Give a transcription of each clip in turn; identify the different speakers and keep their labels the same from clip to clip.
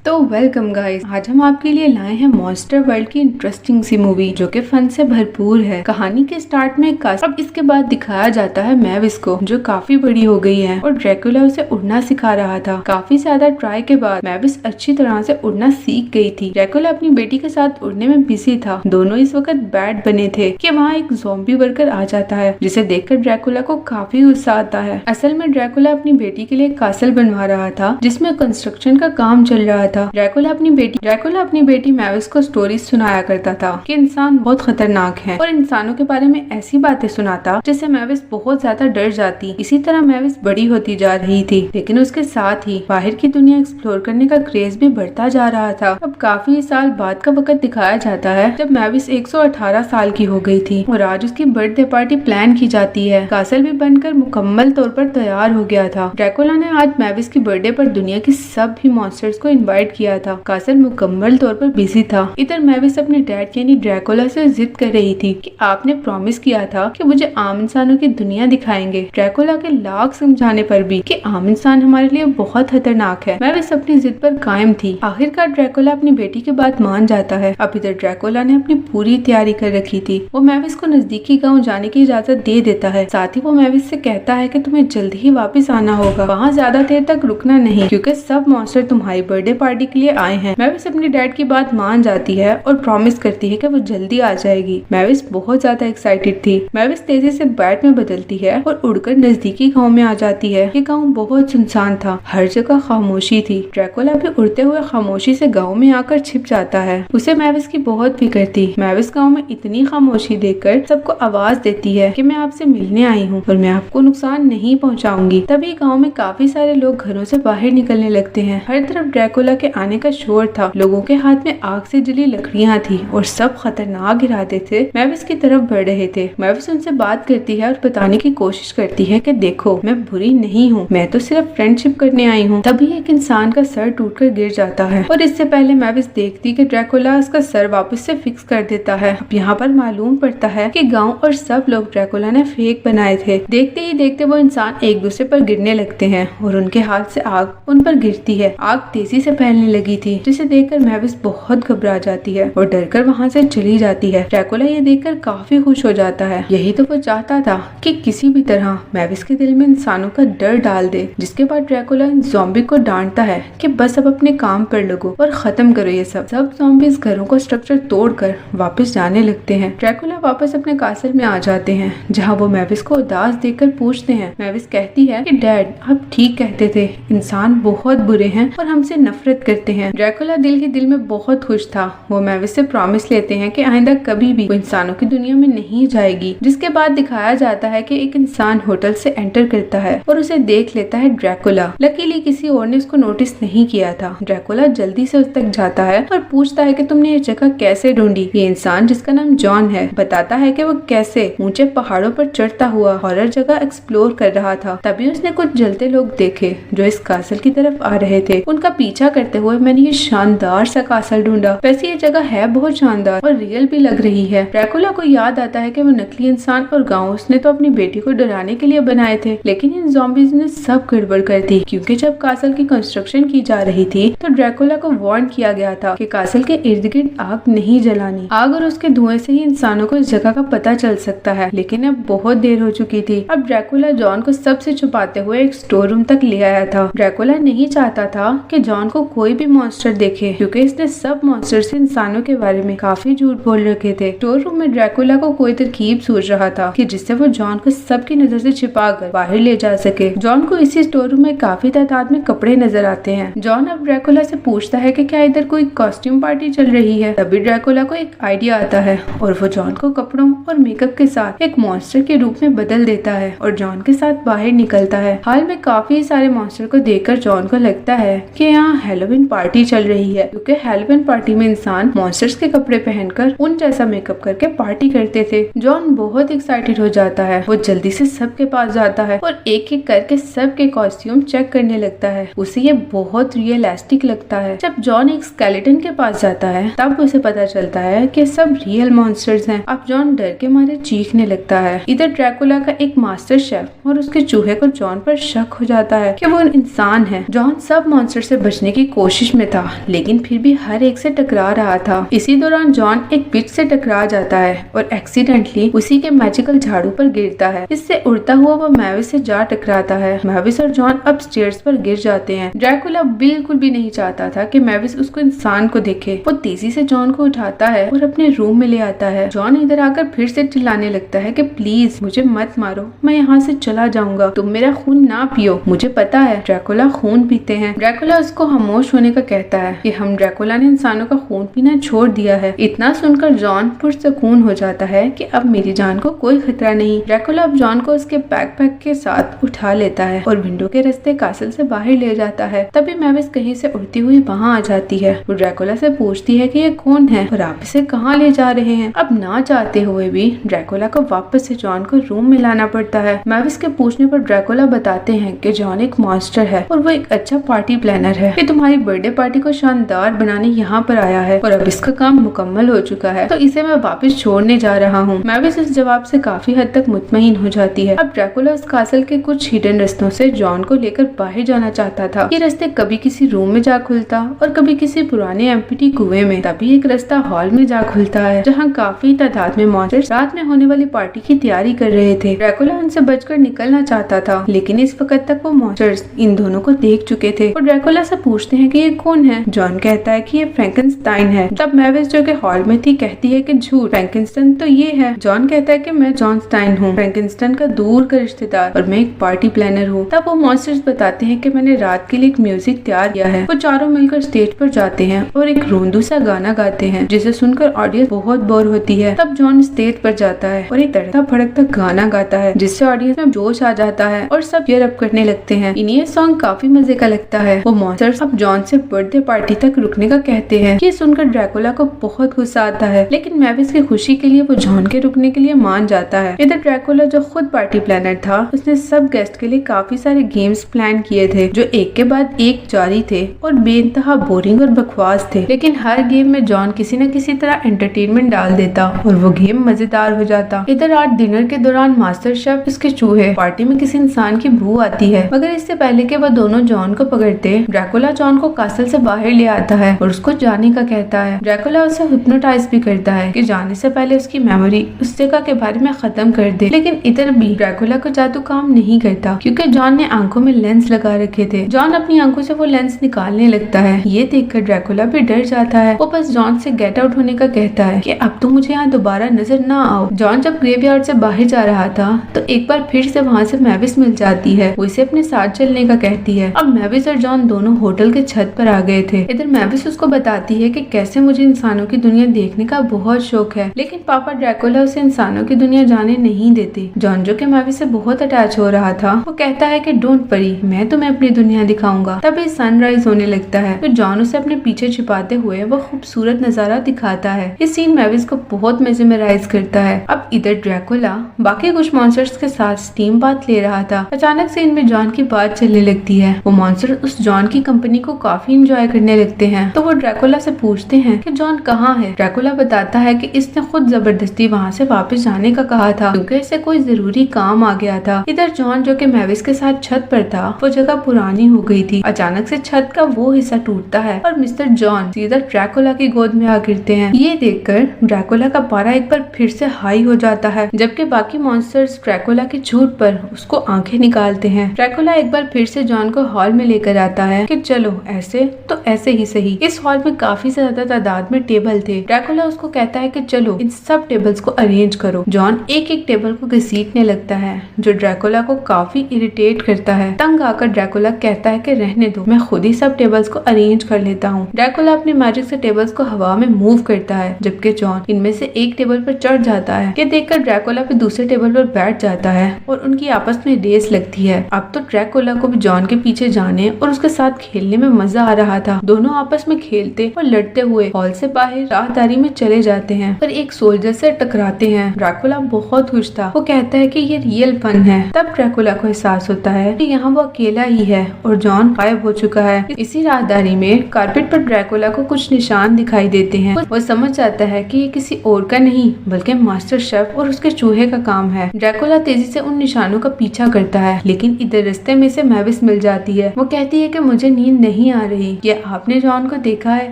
Speaker 1: तो welcome guys, आज हम आपके लिए लाए हैं मॉन्स्टर वर्ल्ड की इंटरेस्टिंग सी मूवी जो कि फन से भरपूर है। कहानी के स्टार्ट में अब इसके बाद दिखाया जाता है मैविस को, जो काफी बड़ी हो गई है और ड्रैकुला उसे उड़ना सिखा रहा था। काफी ज्यादा ट्राई के बाद मैविस अच्छी तरह से उड़ना सीख गई थी। ड्रैकुला अपनी बेटी के साथ उड़ने में बिजी था। दोनों इस वक्त बैड बने थे कि वहाँ एक ज़ॉम्बी वर्कर आ जाता है, जिसे देखकर ड्रैकुला को काफी गुस्सा आता है। असल में ड्रैकुला अपनी बेटी के लिए कासल बनवा रहा था, जिसमें कंस्ट्रक्शन का काम चल रहा था। ड्रैकुला अपनी बेटी मैविस को स्टोरी सुनाया करता था कि इंसान बहुत खतरनाक है और इंसानों के बारे में ऐसी बातें सुनाता जिससे मैविस बहुत ज्यादा डर जाती। इसी तरह मैविस बड़ी होती जा रही थी, लेकिन उसके साथ ही बाहर की दुनिया एक्सप्लोर करने का क्रेज भी बढ़ता जा रहा था। अब काफी साल बाद का वक्त दिखाया जाता है जब मैविस 118 साल की हो गई थी और आज उसकी बर्थडे पार्टी प्लान की जाती है। कासल भी बनकर मुकम्मल तौर पर तैयार हो गया था। ड्रैकुला ने आज मैविस की बर्थडे पर दुनिया के सभी मॉन्स्टर्स को इनवाइट किया था। कासल मुकम्मल तौर पर बिजी था। इधर मैविस अपने डैड यानी ड्रैकुला से जिद कर रही थी कि आपने प्रॉमिस किया था कि मुझे आम इंसानों की दुनिया दिखाएंगे। ड्रैकुला के लाख समझाने पर भी कि आम इंसान हमारे लिए बहुत खतरनाक है, मैविस अपनी जिद पर कायम थी। आखिरकार ड्रैकुला अपनी बेटी की बात मान जाता है। अब इधर ड्रैकुला ने अपनी पूरी तैयारी कर रखी थी। वो मैविस को नजदीकी गाँव जाने की इजाजत दे देता है। साथ ही वो मैविस से कहता है कि तुम्हें जल्दी ही वापस आना होगा, वहाँ ज्यादा देर तक रुकना नहीं, क्योंकि सब मॉन्स्टर तुम्हारी बर्थडे पार्टी के लिए आए हैं। मैविस अपनी डैड की बात मान जाती है और प्रॉमिस करती है कि वो जल्दी आ जाएगी। मैविस बहुत ज्यादा एक्साइटेड थी। मैविस तेजी से बैट में बदलती है और उड़कर नजदीकी गांव में आ जाती है। ये गांव बहुत सुनसान था, हर जगह खामोशी थी। ड्रैकुला भी उड़ते हुए खामोशी से गांव में आकर छिप जाता है। उसे मैविस की बहुत फिक्र थी। मैविस गांव में इतनी खामोशी देखकर सबको आवाज देती है कि मैं आपसे मिलने आई हूँ और मैं आपको नुकसान नहीं पहुँचाऊंगी। तभी गाँव में काफी सारे लोग घरों से बाहर निकलने लगते हैं। हर तरफ ड्रैकुला के आने का शोर था। लोगों के हाथ में आग से जली लकड़ियां थी और सब खतरनाक इरादे थे मैविस की तरफ बढ़ रहे थे। मैविस उनसे बात करती है और बताने की कोशिश करती है कि देखो, मैं बुरी नहीं हूँ, मैं तो सिर्फ फ्रेंडशिप करने आई हूँ। तभी एक इंसान का सर टूटकर गिर जाता है और इससे पहले मैविस देखती कि ड्रैकुला उसका सर वापस से फिक्स कर देता है। अब यहाँ पर मालूम पड़ता है कि गाँव और सब लोग ड्रैकुला ने फेक बनाए थे। देखते ही देखते वो इंसान एक दूसरे पर गिरने लगते हैं और उनके हाथ से आग उन पर गिरती है। आग तेजी से फैलने लगी थी, जिसे देखकर मैविस बहुत घबरा जाती है और डरकर वहाँ से चली जाती है। ड्रैकुला ये देखकर काफी खुश हो जाता है। यही तो वो चाहता था कि किसी भी तरह मैविस के दिल में इंसानों का डर डाल दे। जिसके बाद ड्रैकुला इन ज़ॉम्बी को डांटता है कि बस अब अपने काम पर लगो और खत्म करो ये सब। ज़ॉम्बीज़ घरों को स्ट्रक्चर तोड़कर वापस जाने लगते हैं। ड्रैकुला वापस अपने कासल में आ जाते हैं, जहाँ वो मैविस को उदास देखकर पूछते हैं। मैविस कहती है कि डैड, आप ठीक कहते थे, इंसान बहुत बुरे हैं और हमसे नफरत करते हैं। ड्रैकुला दिल में बहुत खुश था। वो मैविस से प्रॉमिस लेते हैं कि आइंदा कभी भी वो इंसानों की दुनिया में नहीं जाएगी। जिसके बाद दिखाया जाता है कि एक इंसान होटल से एंटर करता है और उसे देख लेता है ड्रैकुला। लकीली किसी और ने उसको नोटिस नहीं किया था। ड्रैकुला जल्दी से उस तक जाता है और पूछता है कि तुमने ये जगह कैसे ढूंढी। ये इंसान, जिसका नाम जॉन है, बताता है कि वो कैसे ऊंचे पहाड़ों पर चढ़ता हुआ हॉरर जगह एक्सप्लोर कर रहा था। तभी उसने कुछ जलते लोग देखे जो इस कासल की तरफ आ रहे थे। उनका पीछा करते हुए मैंने ये शानदार सा कासल ढूंढा। वैसे ये जगह है बहुत शानदार और रियल भी लग रही है। ड्रैकुला को याद आता है कि वो नकली इंसान और गाँव उसने तो अपनी बेटी को डराने के लिए बनाए थे, लेकिन इन ज़ॉम्बीज़ ने सब गड़बड़ कर दी। क्योंकि जब कासल की कंस्ट्रक्शन की जा रही थी तो ड्रैकुला को वार्न किया गया था कि कासल के इर्द गिर्द आग नहीं जलानी। आग और उसके धुएं से ही इंसानों को इस जगह का पता चल सकता है, लेकिन अब बहुत देर हो चुकी थी। अब ड्रैकुला जॉन को सबसे छुपाते हुए एक स्टोर रूम तक ले आया था। ड्रैकुला नहीं चाहता था कि जॉन को कोई भी मॉन्स्टर देखे, क्योंकि इसने सब मॉन्स्टर से इंसानों के बारे में काफी झूठ बोल रखे थे। स्टोर रूम में ड्रैकुला को कोई तरकीब सोच रहा था कि जिससे वो जॉन को सबकी नजर से छिपाकर बाहर ले जा सके। जॉन को इसी स्टोर रूम में काफी तादाद में कपड़े नजर आते हैं। जॉन अब ड्रैकुला से पूछता है कि क्या इधर कोई कॉस्ट्यूम पार्टी चल रही है। तभी ड्रैकुला को एक आइडिया आता है और वो जॉन को कपड़ों और मेकअप के साथ एक मॉन्स्टर के रूप में बदल देता है और जॉन के साथ बाहर निकलता है। हाल में काफी सारे मॉन्स्टर को देखकर जॉन को लगता है कि यहाँ हैलोवीन पार्टी चल रही है, क्योंकि हैलोवीन पार्टी में इंसान मॉन्स्टर्स के कपड़े पहनकर उन जैसा मेकअप करके पार्टी करते थे। जॉन बहुत एक्साइटेड हो जाता है। वो जल्दी से सबके पास जाता है और एक एक करके सबके कॉस्ट्यूम चेक करने लगता है। उसे ये बहुत रियलिस्टिक लगता है। जब जॉन एक स्केलेटन के पास जाता है तब उसे पता चलता है कि सब रियल मॉन्स्टर्स हैं। अब जॉन डर के मारे चीखने लगता है। इधर ड्रैकुला का एक मास्टर शेफ और उसके चूहे को जॉन पर शक हो जाता है कि वो इंसान है। जॉन सब मॉन्स्टर से बचने की कोशिश में था, लेकिन फिर भी हर एक से टकरा रहा था। इसी दौरान जॉन एक पिच से टकरा जाता है और एक्सीडेंटली उसी के मैजिकल झाड़ू पर गिरता है। इससे उड़ता हुआ वो मैविस से जा टकराता है। मैविस और जॉन अब स्टेयर्स पर गिर जाते हैं। ड्रैकुला बिल्कुल भी नहीं चाहता था कि मैविस उसको इंसान को देखे। वो तेजी से जॉन को उठाता है और अपने रूम में ले आता है। जॉन इधर आकर फिर से चिल्लाने लगता है कि प्लीज मुझे मत मारो, मैं यहाँ से चला जाऊंगा, तुम मेरा खून ना पियो, मुझे पता है ड्रैकुला खून पीते हैं। ड्रैकुला उसको खामोश होने का कहता है कि हम ड्रैकुला ने इंसानों का खून पीना छोड़ दिया है। इतना सुनकर जॉन पुरसकून हो जाता है कि अब मेरी जान को कोई खतरा नहीं। ड्रैकुला अब जॉन को उसके बैकपैक के साथ उठा लेता है और विंडो के रास्ते कासल से बाहर ले जाता है। तभी मैविस कहीं से उड़ती हुई वहाँ आ जाती है। वो ड्रैकुला से पूछती है कि ये कौन है और आप इसे कहाँ ले जा रहे हैं। अब ना चाहते हुए भी ड्रैकुला को वापस से जॉन को रूम में लाना पड़ता है। मैविस के पूछने पर ड्रैकुला बताते हैं कि जॉन एक मॉन्स्टर है और वो एक अच्छा पार्टी प्लानर है। ये तुम्हारी बर्थडे पार्टी को शानदार बनाने यहाँ पर आया है और अब इसका काम मुकम्मल हो चुका है, तो इसे मैं वापस छोड़ने जा रहा हूँ। मैविस इस जवाब से काफी हद तक मुतमईन हो जाती है। अब ड्रैकुला उस कासल के कुछ हिडन रस्तों से जॉन को लेकर बाहर जाना चाहता था। ये रास्ते कभी किसी रूम में जा खुलता और कभी किसी पुराने एम्प्टी कुएं में। तभी एक रास्ता हॉल में जा खुलता है, जहाँ काफी तादाद में मॉन्स्टर्स रात में होने वाली पार्टी की तैयारी कर रहे थे। ड्रैकुला उनसे बचकर निकलना चाहता था, लेकिन इस वक्त तक वो मॉन्स्टर्स इन दोनों को देख चुके थे और ड्रैकुला से पूछते हैं कि ये कौन है। जॉन कहता है कि ये फ्रैंकेनस्टाइन है। तब मैविस जो कि हॉल में थी कहती है कि झूठ, फ्रैंकेनस्टाइन तो ये है। जॉन कहता है कि मैं जॉन स्टाइन हूँ, फ्रैंकेनस्टाइन का दूर का रिश्तेदार, और मैं एक पार्टी प्लानर हूँ। तब वो मॉन्स्टर्स बताते हैं कि मैंने रात के लिए एक म्यूजिक तैयार किया है। वो चारों मिलकर स्टेज पर जाते हैं और एक रोंदू सा गाना गाते हैं, जिसे सुनकर ऑडियंस बहुत बोर होती है। तब जॉन स्टेज पर जाता है और एक तड़कता भड़कता गाना गाता है, जिससे ऑडियंस में जोश आ जाता है और सब चीयर अप करने लगते हैं। इन्हें सॉन्ग काफी मजे का लगता है। वो मॉन्स्टर्स अब जॉन से बर्थडे पार्टी तक रुकने का कहते हैं। ये सुनकर ड्रैकुला को बहुत गुस्सा आता है, लेकिन मैविस की खुशी के लिए वो जॉन के रुकने के लिए मान जाता है। इधर ड्रैकुला जो खुद पार्टी प्लानर था, उसने सब गेस्ट के लिए काफी सारे गेम्स प्लान किए थे, जो एक के बाद एक जारी थे और बेइंतहा बोरिंग और बकवास थे। लेकिन हर गेम में जॉन किसी न किसी तरह एंटरटेनमेंट डाल देता और वो गेम मजेदार हो जाता। इधर आज डिनर के दौरान मास्टर शेफ इसके चूहे पार्टी में किसी इंसान की बू आती है, मगर इससे पहले कि वो दोनों जॉन को पकड़ते, ड्रैकुला जॉन को कासल से बाहर ले आता है और उसको जाने का कहता है। ड्रैकुला उसे हिप्नोटाइज भी करता है कि जाने से पहले उसकी मेमोरी उस जगह के बारे में खत्म कर दे। लेकिन इधर भी ड्रैकुला को जादू काम नहीं करता, क्योंकि जॉन ने आंखों में लेंस लगा रखे थे। जॉन अपनी आंखों से वो लेंस निकालने लगता है। ये देखकर ड्रैकुला भी डर जाता है। वो बस जॉन से गेट आउट होने का कहता है कि अब तो मुझे यहाँ दोबारा नजर ना आओ। जॉन जब ग्रेवयार्ड से बाहर जा रहा था तो एक बार फिर से वहाँ से मैविस मिल जाती है। वो इसे अपने साथ चलने का कहती है। अब मैविस और जॉन दोनों होटल के छत पर आ गए थे। इधर मैविस उसको बताती है कि कैसे मुझे इंसानों की दुनिया देखने का बहुत शौक है, लेकिन पापा ड्रैकुला उसे इंसानों की दुनिया जाने नहीं देते। जॉन जो कि मैविस से बहुत अटैच हो रहा था, वो कहता है कि डोंट वरी, मैं तुम्हें अपनी दुनिया दिखाऊंगा। तभी सनराइज होने लगता है तो जॉन उसे अपने पीछे छिपाते हुए वो खूबसूरत नजारा दिखाता है। ये सीन मैविस को बहुत मेस्मराइज करता है। अब इधर ड्रैकुला बाकी कुछ मॉन्स्टर्स के साथ स्टीम बात ले रहा था। अचानक से इनमें जॉन की बात चलने लगती है। वो मॉन्स्टर उस जॉन की कंपनी को काफी इंजॉय करने लगते हैं, तो वो ड्रैकुला से पूछते हैं कि जॉन कहाँ है। ड्रैकुला बताता है कि इसने खुद जबरदस्ती वहाँ से वापस जाने का कहा था, क्योंकि इसे कोई जरूरी काम आ गया था। इधर जॉन जो कि मैविस के साथ छत पर था, वो जगह पुरानी हो गई थी। अचानक से छत का वो हिस्सा टूटता है और मिस्टर जॉन सीधा ड्रैकुला की गोद में आ गिरते हैं। ये देखकर ड्रैकुला का पारा एक बार फिर से हाई हो जाता है, जबकि बाकी मॉन्स्टर्स ड्रैकुला की झूठ पर उसको आंखें निकालते हैं। ड्रैकुला एक बार फिर से जॉन को हॉल में लेकर आता है कि चलो ऐसे तो ऐसे ही सही। इस हॉल में काफी ज्यादा तादाद में टेबल थे। ड्रैकुला उसको कहता है कि चलो इन सब टेबल्स को अरेंज करो। जॉन एक एक टेबल को घसीटने लगता है, जो ड्रैकुला को काफी इरिटेट करता है। तंग आकर ड्रैकुला कहता है कि रहने दो, मैं खुद ही सब टेबल्स को अरेंज कर लेता हूँ। ड्रैकुला अपनी मैजिक से टेबल्स को हवा में मूव करता है, जबकि जॉन इनमें से एक टेबल पर चढ़ जाता है। ये देखकर ड्रैकुला भी दूसरे टेबल पर बैठ जाता है और उनकी आपस में रेस लगती है। अब तो ड्रैकुला को भी जॉन के पीछे जाने और उसके साथ खेलने में मजा आ रहा था। दोनों आपस में खेलते और लड़ते हुए हॉल से बाहर राहदारी में चले जाते हैं, पर एक सोल्जर से टकराते हैं। ड्रैकुला बहुत खुश था। वो कहता है कि ये रियल फन है। तब ड्रैकुला को एहसास होता है कि यहाँ वो अकेला ही है और जॉन गायब हो चुका है। इसी राहदारी में कारपेट पर ड्रैकुला को कुछ निशान दिखाई देते हैं। वो समझ जाता है कि ये किसी और का नहीं बल्कि मास्टर शेफ और उसके चूहे का काम है। ड्रैकुला तेजी से उन निशानों का पीछा करता है, लेकिन इधर रास्ते में से मैविस मिल जाती है। वो कहती है कि मुझे नींद नहीं नहीं आ रही। क्या आपने जॉन को देखा है?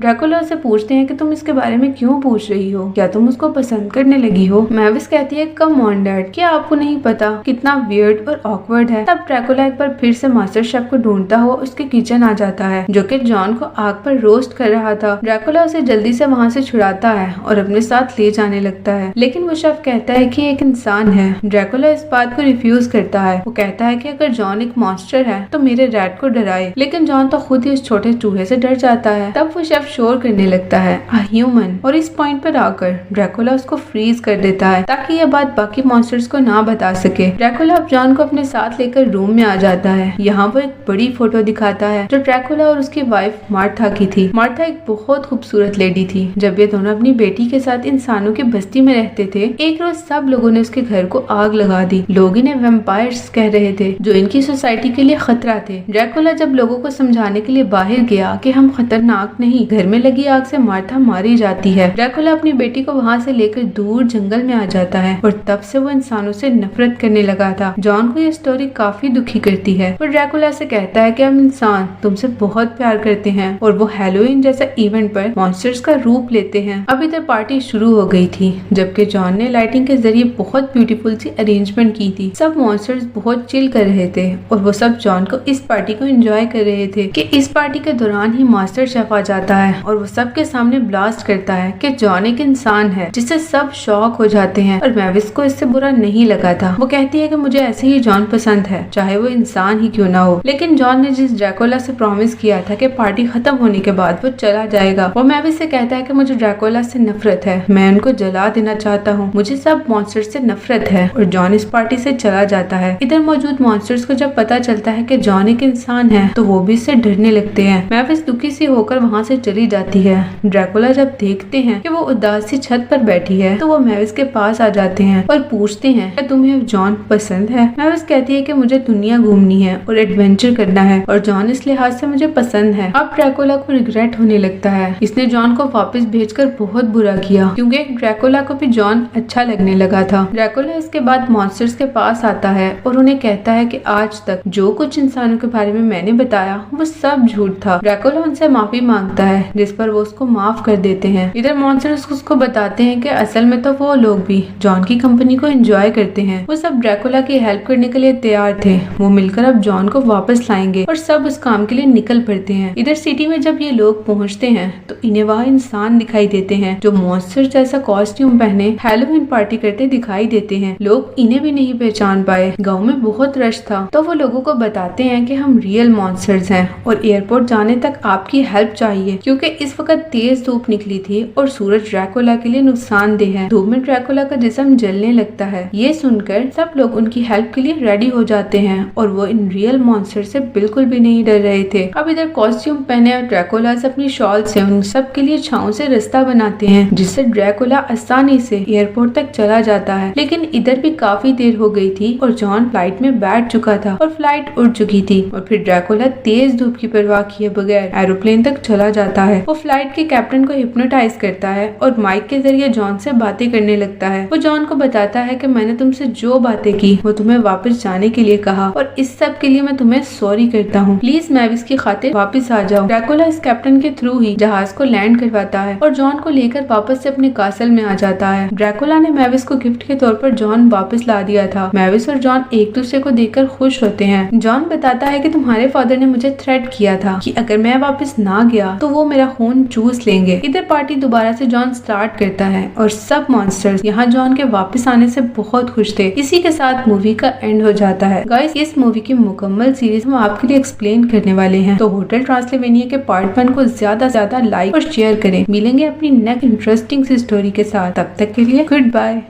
Speaker 1: ड्रैकुला से पूछते हैं कि तुम इसके बारे में क्यों पूछ रही हो, क्या तुम उसको पसंद करने लगी हो? मैविस कहती है कम ऑन डैड, क्या आपको नहीं पता कितना वियर्ड और ऑकवर्ड है। तब ड्रैकुला एक बार फिर से मास्टर शेफ को ढूंढता हुआ उसके किचन आ जाता है, जो कि जॉन को आग पर रोस्ट कर रहा था। ड्रैकुला उसे जल्दी से वहाँ से छुड़ाता है और अपने साथ ले जाने लगता है, लेकिन वो शेफ कहता है कि एक इंसान है। ड्रैकुला इस बात को रिफ्यूज करता है। वो कहता है कि अगर जॉन एक मॉन्स्टर है तो मेरे रैट को डराए, लेकिन जॉन तो खुद ही उस छोटे चूहे से डर जाता है। तब वो शेफ शोर करने लगता है अ ह्यूमन, और इस पॉइंट पर आकर ड्रैकुला उसको फ्रीज कर देता है ताकि यह बात बाकी मॉन्स्टर्स को ना बता सके। ड्रैकुला अब जॉन को अपने साथ लेकर रूम में आ जाता है। यहाँ वो एक बड़ी फोटो दिखाता है जो ड्रैकुला और उसकी वाइफ मार्था की थी। मार्था एक बहुत खूबसूरत लेडी थी। जब ये दोनों अपनी बेटी के साथ इंसानों की बस्ती में रहते थे, एक रोज सब लोगों ने उसके घर को आग लगा दी। लोग इन्हें वैम्पायर्स कह रहे थे जो इनकी सोसाइटी के लिए खतरा थे। ड्रैकुला जब लोगों को समझाने के लिए बाहर गया कि हम खतरनाक नहीं, घर में लगी आग से मार्था मारी जाती है, ड्रैकुला अपनी बेटी को वहाँ से लेकर दूर जंगल में आ जाता है और तब से वो इंसानों से नफरत करने लगा था। जॉन को ये स्टोरी काफी दुखी करती है। वो ड्रैकुला से कहता है कि हम इंसान तुमसे बहुत प्यार करते हैं, और वो हैलोवीन जैसा इवेंट पर मॉन्स्टर्स का रूप लेते हैं। अब इधर पार्टी शुरू हो गई थी, जबकि जॉन ने लाइटिंग के जरिए बहुत ब्यूटीफुल सी अरेंजमेंट की थी। सब मॉन्स्टर्स बहुत चिल कर रहे थे और वो सब जॉन को इस पार्टी को एंजॉय कर रहे थे कि इस पार्टी के दौरान ही मास्टर शेफ आ जाता है और वो सबके सामने ब्लास्ट करता है कि जॉन एक इंसान है, जिससे सब शॉक हो जाते हैं। और मैविस को इससे बुरा नहीं लगा था। वो कहती है कि मुझे ऐसे ही जॉन पसंद है, चाहे वो इंसान ही क्यों ना हो। लेकिन जॉन ने जिस ड्रैकुला से प्रॉमिस किया था कि पार्टी खत्म होने के बाद वो चला जाएगा, वो मैविस से कहता है कि मुझे ड्रैकुला से नफरत है, मैं उनको जला देना चाहता हूँ, मुझे सब मॉन्स्टर्स से नफरत है। और जॉन इस पार्टी से चला जाता है। इधर मौजूद मॉन्स्टर्स को जब पता चलता है कि जॉन एक इंसान है तो वो भी इससे डरने लगते हैं। मैविस दुखी सी होकर वहाँ से चली जाती है। ड्रैकुला जब देखते हैं कि वो उदास सी छत पर बैठी है तो वो मैविस के पास आ जाते हैं और पूछते हैं कि तुम्हें जॉन पसंद है? मैविस कहती है कि मुझे दुनिया घूमनी है और एडवेंचर करना है और जॉन इस लिहाज से मुझे पसंद है। अब ड्रैकुला को रिग्रेट होने लगता है। इसने जॉन को वापस भेजकर बहुत बुरा किया, क्योंकि ड्रैकुला को भी जॉन अच्छा लगने लगा था। ड्रैकुला इसके बाद मॉन्स्टर्स के पास आता है और उन्हें कहता है कि आज तक जो कुछ इंसानों के बारे में मैंने बताया वो सब झूठ था। ड्रैकुला उनसे माफी मांगता है, जिस पर वो उसको माफ कर देते हैं। इधर मॉन्स्टर्स उसको बताते हैं कि असल में तो वो लोग भी जॉन की कंपनी को एंजॉय करते हैं। वो सब ड्रैकुला की हेल्प करने के लिए तैयार थे। वो मिलकर अब जॉन को वापस लाएंगे और सब उस काम के लिए निकल पड़ते हैं। इधर सिटी में जब ये लोग पहुंचते हैं तो इन्हें वहाँ इंसान दिखाई देते हैं जो मॉन्स्टर जैसा कॉस्ट्यूम पहने हैलोवीन पार्टी करते दिखाई देते हैं। लोग इन्हें भी नहीं पहचान पाए। गाँव में बहुत रश था तो वो लोगों को बताते हैं कि हम रियल मॉन्स्टर्स हैं और एयरपोर्ट जाने तक आपकी हेल्प चाहिए, क्योंकि इस वक्त तेज धूप निकली थी और सूरज ड्रैकुला के लिए नुकसानदेह है। धूप में ड्रैकुला का जिस्म जलने लगता है। ये सुनकर सब लोग उनकी हेल्प के लिए रेडी हो जाते हैं और वो इन रियल मॉन्स्टर से बिल्कुल भी नहीं डर रहे थे। अब इधर कॉस्ट्यूम पहने ड्रैकुला से अपनी शॉल से उन सब के लिए छांव से रास्ता बनाते हैं, जिससे ड्रैकुला आसानी से एयरपोर्ट तक चला जाता है। लेकिन इधर भी काफी देर हो गई थी और जॉन फ्लाइट में बैठ चुका था और फ्लाइट उड़ चुकी थी। और फिर ड्रैकुला तेज धूप की परवाह किए बगैर एरोप्लेन तक चला जाता है। वो फ्लाइट के कैप्टन को हिप्नोटाइज करता है और माइक के जरिए जॉन से बातें करने लगता है। वो जॉन को बताता है कि मैंने तुमसे जो बातें की वो तुम्हें वापस जाने के लिए कहा और इस सब के लिए मैं तुम्हें सॉरी करता हूँ। प्लीज मैविस की खातिर वापस आ जाओ। ड्रैकुला इस कैप्टन के थ्रू ही जहाज को लैंड करवाता है और जॉन को लेकर वापस से अपने कासल में आ जाता है। ड्रैकुला ने मैविस को गिफ्ट के तौर पर जॉन वापस ला दिया था। मैविस और जॉन एक दूसरे को देखकर खुश होते हैं। जॉन बताता है कि तुम्हारे फादर ने मुझे थ्रेट किया था कि अगर मैं वापस ना गया तो वो मेरा खून चूस लेंगे। इधर पार्टी दोबारा से जॉन स्टार्ट करता है और सब मॉन्स्टर्स यहाँ जॉन के वापस आने से बहुत खुश थे। इसी के साथ मूवी का एंड हो जाता है। गाइस, इस मूवी की मुकम्मल सीरीज हम आपके लिए एक्सप्लेन करने वाले हैं, तो होटल ट्रांसल्वेनिया के पार्ट 1 को ज्यादा से ज्यादा लाइक और शेयर करें। मिलेंगे अपनी नेक्स्ट इंटरेस्टिंग सी स्टोरी के साथ। तब तक के लिए गुड बाय।